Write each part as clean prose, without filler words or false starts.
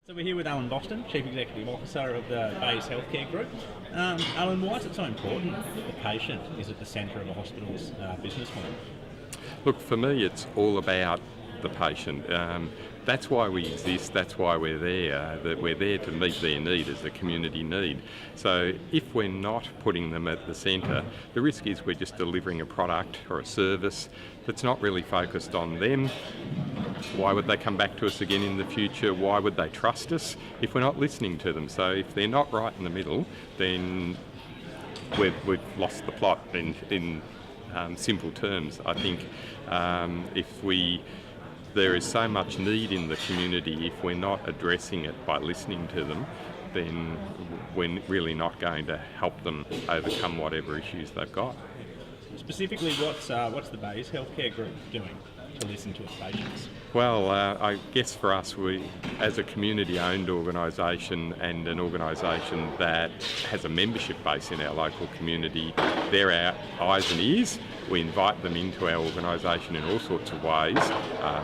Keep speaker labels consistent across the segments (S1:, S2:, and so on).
S1: So we're here with Allan, Chief Executive Officer of the Bayes Healthcare Group. Allan, why is it so important that the patient is at the centre of a hospital's business model?
S2: Look, for me, it's all about the patient. That's why we exist, that's why we're there, that we're there to meet their need as a community need. So if we're not putting them at the centre, the risk is we're just delivering a product or a service that's not really focused on them. Why would they come back to us again in the future? Why would they trust us if we're not listening to them? So if they're not right in the middle, then we've lost the plot in simple terms. I think there is so much need in the community. If we're not addressing it by listening to them, then we're really not going to help them overcome whatever issues they've got.
S1: Specifically, what's the Bayes Healthcare Group doing to listen to its patients?
S2: Well, I guess for us, we, as a community-owned organisation and an organisation that has a membership base in our local community, they're our eyes and ears. We invite them into our organisation in all sorts of ways.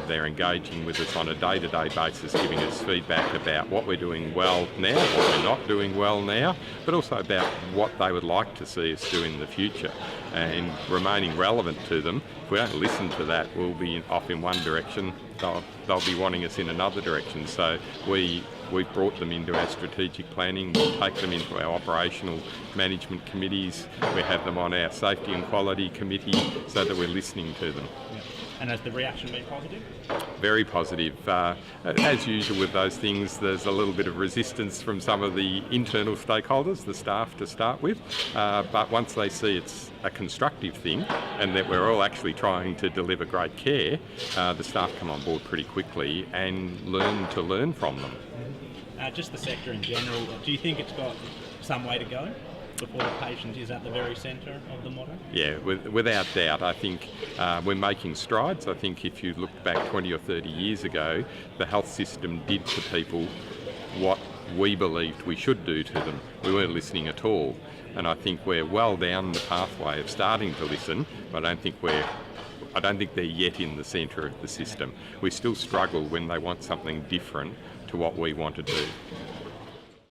S2: They're engaging with us on a day-to-day basis, giving us feedback about what we're doing well now, what we're not doing well now, but also about what they would like to see us do in the future, and remaining relevant to them. If we don't listen to that, we'll be off in one direction, they'll be wanting us in another direction. So we've brought them into our strategic planning, we take them into our operational management committees, we have them on our safety and quality committee so that we're listening to them.
S1: Yeah. And has the reaction been positive?
S2: Very positive. As usual with those things, there's a little bit of resistance from some of the internal stakeholders, the staff to start with, but once they see it's a constructive thing and that we're all actually trying to deliver great care, the staff come on board pretty quickly and learn from them.
S1: Just the sector in general, do you think it's got some way to go before the patient is at the very centre of the model?
S2: Yeah, without doubt. I think we're making strides. I think if you look back 20 or 30 years ago, the health system did to people what we believed we should do to them. We weren't listening at all. And I think we're well down the pathway of starting to listen, but I don't think they're yet in the centre of the system. We still struggle when they want something different to what we want to do.